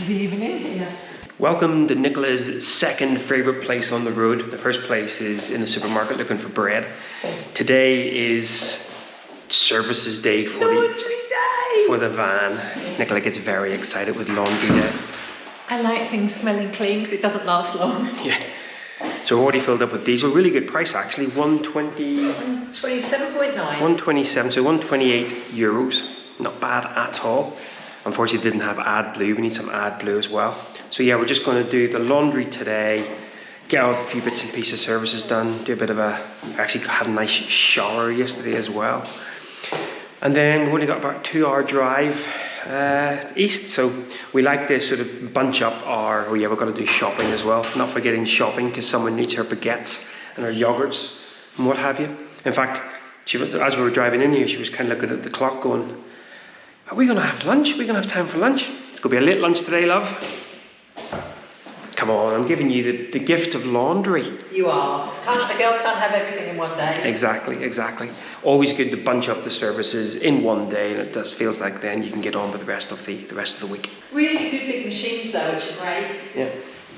busy evening here. Welcome to Nicola's second favourite place on the road. The first place is in the supermarket looking for bread. Today is services day for the van. Nicola gets very excited with laundry day. I like things smelling clean because it doesn't last long. Yeah. So we're already filled up with diesel. Really good price actually. 127.9. 127, so 128 euros. Not bad at all. Unfortunately, didn't have AdBlue. We need some AdBlue as well. So yeah, we're just going to do the laundry today, get a few bits and pieces services done, do a bit of I actually had a nice shower yesterday as well. And then we've only got about a 2-hour drive east, so we like to sort of bunch up our, we've got to do shopping as well. Not forgetting shopping because someone needs her baguettes and her yogurts and what have you. In fact, she was, as we were driving in here, she was kind of looking at the clock going, are we going to have lunch? Are we going to have time for lunch? It's going to be a late lunch today, love. Come on, I'm giving you the gift of laundry. You are. A girl can't have everything in one day. Exactly. Always good to bunch up the services in one day, and it just feels like then you can get on with the rest of the week. Really good big machines though, which are great. Yeah.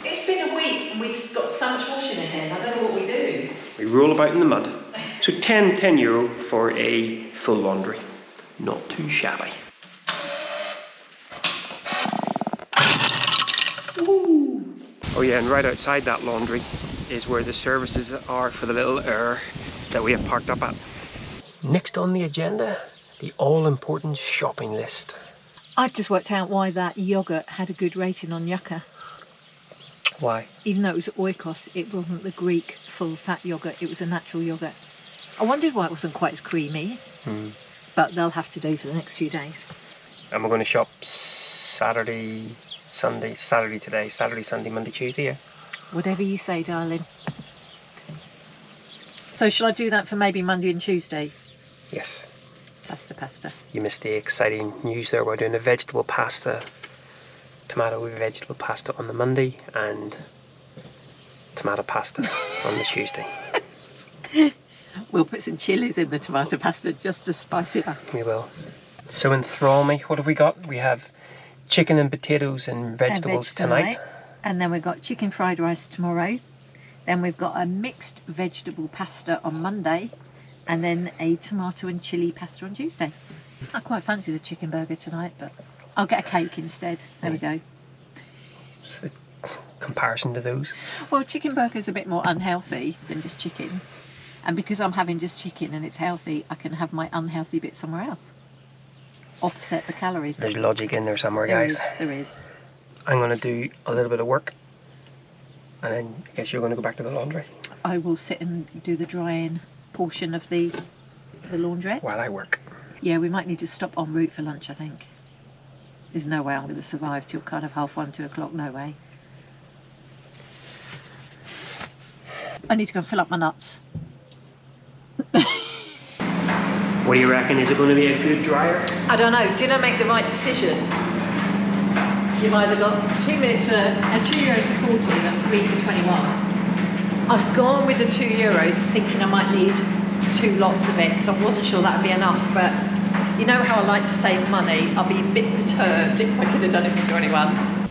It's been a week and we've got so much washing in here and I don't know what we do. We roll about in the mud. So 10 euro for a full laundry. Not too shabby. Ooh. Oh yeah, and right outside that laundry is where the services are for the little that we have parked up at. Next on the agenda, the all-important shopping list. I've just worked out why that yoghurt had a good rating on Yucca. Why? Even though it was oikos, it wasn't the Greek full-fat yoghurt, it was a natural yoghurt. I wondered why it wasn't quite as creamy, but they'll have to do for the next few days. And we're going to shop Saturday, Sunday, Monday, Tuesday, yeah? Whatever you say, darling. So shall I do that for maybe Monday and Tuesday? Yes. Pasta. You missed the exciting news there. We're doing a vegetable pasta, tomato vegetable pasta on the Monday and tomato pasta on the Tuesday. We'll put some chilies in the tomato pasta just to spice it up. We will. So enthrall me. What have we got? We have chicken and potatoes and vegetables tonight. And then we've got chicken fried rice tomorrow. Then we've got a mixed vegetable pasta on Monday. And then a tomato and chilli pasta on Tuesday. I quite fancy the chicken burger tonight, but I'll get a cake instead. There we go. What's the comparison to those? Well, chicken burger is a bit more unhealthy than just chicken. And because I'm having just chicken and it's healthy, I can have my unhealthy bit somewhere else. Offset the calories. There's logic in there somewhere, guys. There is. I'm going to do a little bit of work. And then I guess you're going to go back to the laundry. I will sit and do the drying portion of the laundrette. While I work. Yeah, we might need to stop en route for lunch, I think. There's no way I'm going to survive till kind of 1:30, 2 o'clock, no way. I need to go and fill up my nuts. What do you reckon? Is it going to be a good dryer? I don't know. Did I make the right decision? You've either got 2 minutes for €2 for 40 and 3 for 21. I've gone with the €2 thinking I might need 2 lots of it because I wasn't sure that would be enough, but you know how I like to save money. I'll be a bit perturbed if I could have done it for 21.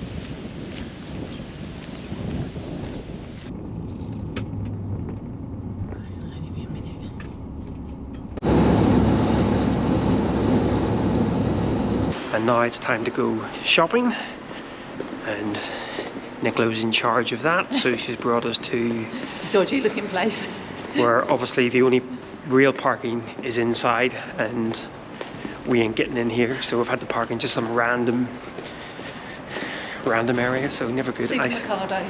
And now it's time to go shopping, and Nicola's in charge of that, so she's brought us to dodgy looking place where obviously the only real parking is inside and we ain't getting in here, so we've had to park in just some random area, so never good. Supermercado.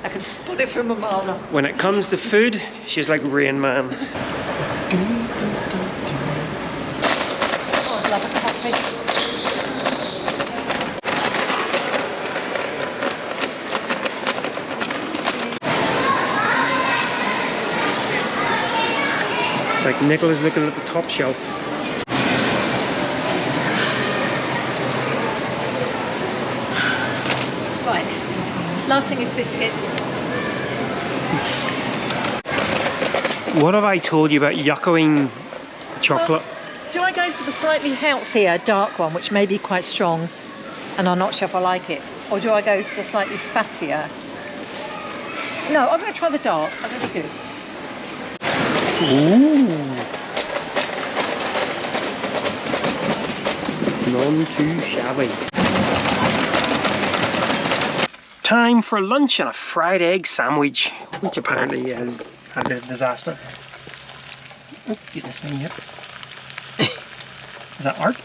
I can spot it from a mile off. When it comes to food, she's like Rain Man. Oh, I'd love a coffee. It's like Nicola's looking at the top shelf. Right, last thing is biscuits. What have I told you about yuccoing chocolate? Well, do I go for the slightly healthier dark one, which may be quite strong, and I'm not sure if I like it. Or do I go for the slightly fattier? No, I'm going to try the dark. That'll be good. Ooh. None too shabby. Time for lunch and a fried egg sandwich, which apparently has had a bit of disaster. Oh, goodness me, yep. Is that art?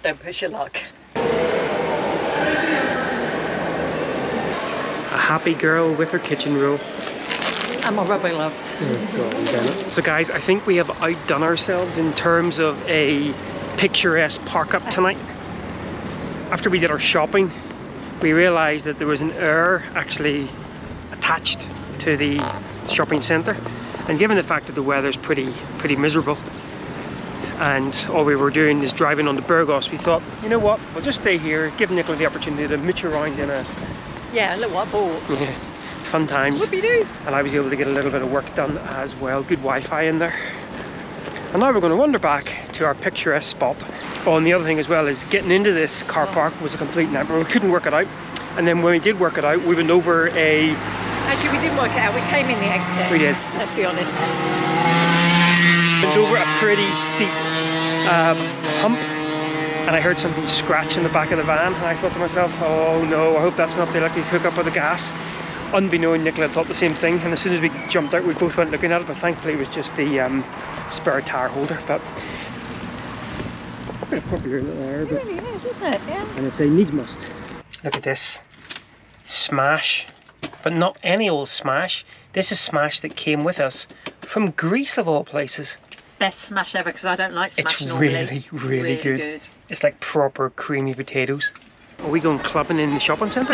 Don't push your luck. A happy girl with her kitchen roll. And my rubber gloves. Oh, God, damn it. So guys, I think we have outdone ourselves in terms of a picturesque park up tonight. After we did our shopping, we realised that there was an error actually attached to the shopping centre, and given the fact that the weather's pretty miserable and all we were doing is driving on to Burgos, we thought, you know what, we'll just stay here, give Nicola the opportunity to mooch around in a look what I bought. yeah, fun times. Whoopie doo. And I was able to get a little bit of work done as well. Good Wi-Fi in there. And now we're going to wander back to our picturesque spot. Oh, and the other thing as well is getting into this car park was a complete nightmare. We couldn't work it out. And then when we did work it out, we went over a... Actually, we didn't work it out. We came in the exit. We did. Let's be honest. Went over a pretty steep hump. And I heard something scratch in the back of the van. And I thought to myself, oh no, I hope that's not the electric hookup of the gas. Unbeknown, Nicola thought the same thing. And as soon as we jumped out, we both went looking at it. But thankfully, it was just the spare tire holder. But quite a popular little area. It really is, isn't it? Yeah. And it's a needs must. Look at this. Smash. But not any old Smash. This is Smash that came with us from Greece of all places. Best smash ever, because I don't like smash It's normally. really good. It's like proper creamy potatoes. Are we going clubbing in the shopping centre?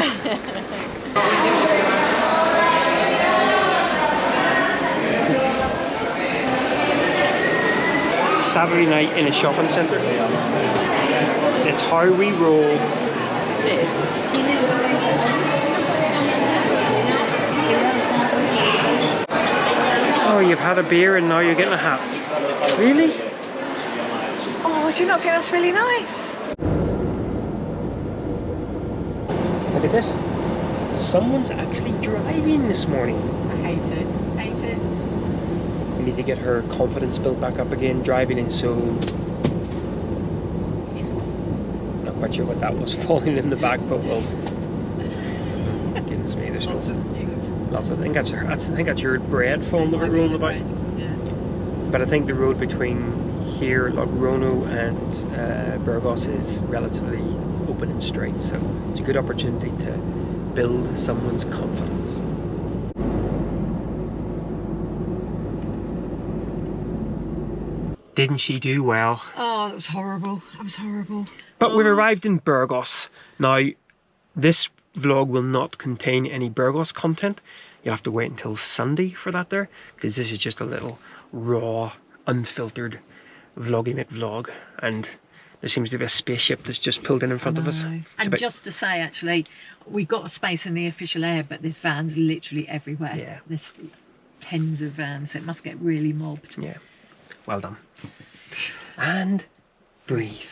Saturday night in a shopping centre. It's how we roll. Cheers. Oh, you've had a beer and now you're getting a hat. Really? Oh, do you not think that's really nice? Look at this. Someone's actually driving this morning. I hate it. Hate it. We need to get her confidence built back up again, driving in Seoul. Not quite sure what that was falling in the back, but well. Goodness me, there's lots of things. I think that's your bread falling over rolling about. Yeah. But I think the road between here, Logrono, and Burgos is relatively open and straight, so it's a good opportunity to build someone's confidence. Didn't she do well? Oh, that was horrible. That was horrible. But we've arrived in Burgos. Now, this vlog will not contain any Burgos content. You'll have to wait until Sunday for that there, because this is just a little raw, unfiltered vloggy McVlog, and there seems to be a spaceship that's just pulled in front of us. And just to say, actually, we've got a space in the official air, but there's vans literally everywhere. Yeah. There's tens of vans, so it must get really mobbed. Yeah, well done. And breathe.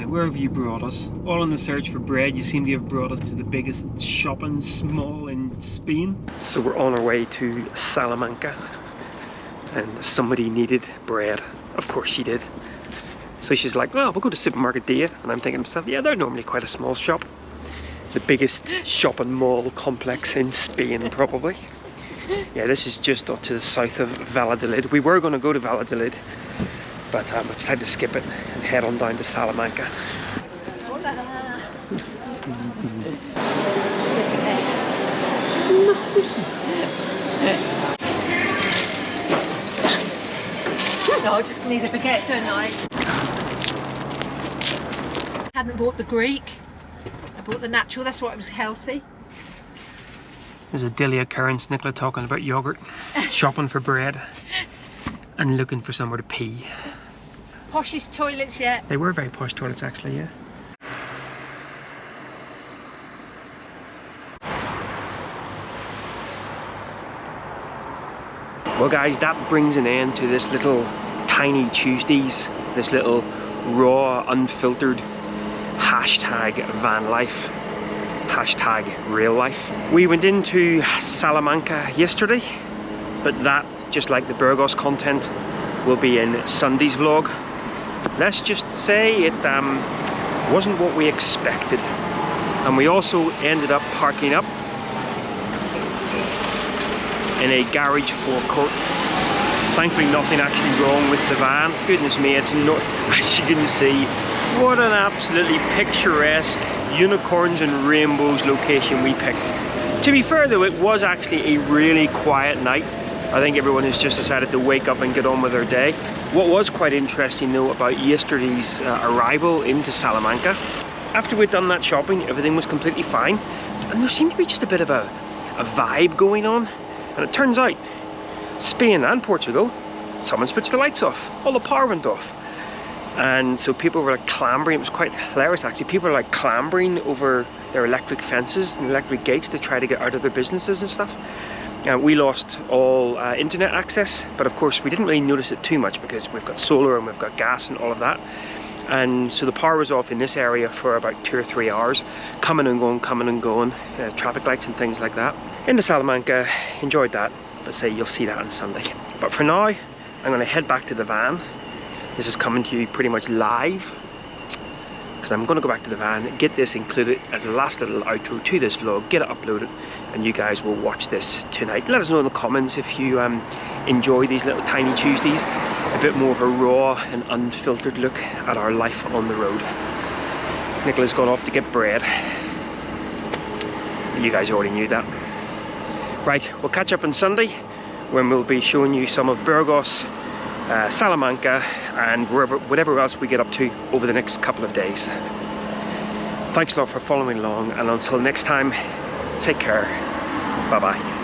Where have you brought us? All in the search for bread, you seem to have brought us to the biggest shopping mall in Spain. So we're on our way to Salamanca, and somebody needed bread. Of course she did. So she's like, well, we'll go to Supermarket Dia. And I'm thinking to myself, yeah, they're normally quite a small shop. The biggest shopping mall complex in Spain, probably. Yeah, this is just to the south of Valladolid. We were going to go to Valladolid, but I decided to skip it and head on down to Salamanca. No, I just need a baguette, don't I? Hadn't bought the Greek. I bought the natural, that's why it was healthy. There's a daily occurrence, Nicola talking about yogurt, shopping for bread, and looking for somewhere to pee. Poshest toilets yet? They were very posh toilets actually, yeah. Well guys, that brings an end to this little tiny Tuesdays, this little raw, unfiltered, hashtag Vanlife, hashtag real life. We went into Salamanca yesterday, but that, just like the Burgos content, will be in Sunday's vlog. Let's just say it wasn't what we expected. And we also ended up parking up in a garage forecourt. Thankfully nothing actually wrong with the van. Goodness me, it's not, as you can see, what an absolutely picturesque unicorns and rainbows location we picked. To be fair though, it was actually a really quiet night. I think everyone has just decided to wake up and get on with their day. What was quite interesting though about yesterday's arrival into Salamanca, after we'd done that shopping, everything was completely fine. And there seemed to be just a bit of a vibe going on. And it turns out, Spain and Portugal, someone switched the lights off. All the power went off. And so people were like clambering, it was quite hilarious actually. People were like clambering over their electric fences and electric gates to try to get out of their businesses and stuff. We lost all internet access, but of course we didn't really notice it too much because we've got solar and we've got gas and all of that. And so the power was off in this area for about 2 or 3 hours, coming and going, traffic lights and things like that. Into Salamanca, enjoyed that, but say you'll see that on Sunday. But for now, I'm going to head back to the van. This is coming to you pretty much live, because I'm going to go back to the van, get this included as a last little outro to this vlog, get it uploaded, and you guys will watch this tonight. Let us know in the comments if you enjoy these little tiny Tuesdays, a bit more of a raw and unfiltered look at our life on the road. Nicola's gone off to get bread. You guys already knew that. Right, we'll catch up on Sunday when we'll be showing you some of Burgos, Salamanca, and whatever else we get up to over the next couple of days. Thanks a lot for following along, and until next time, take care. Bye bye.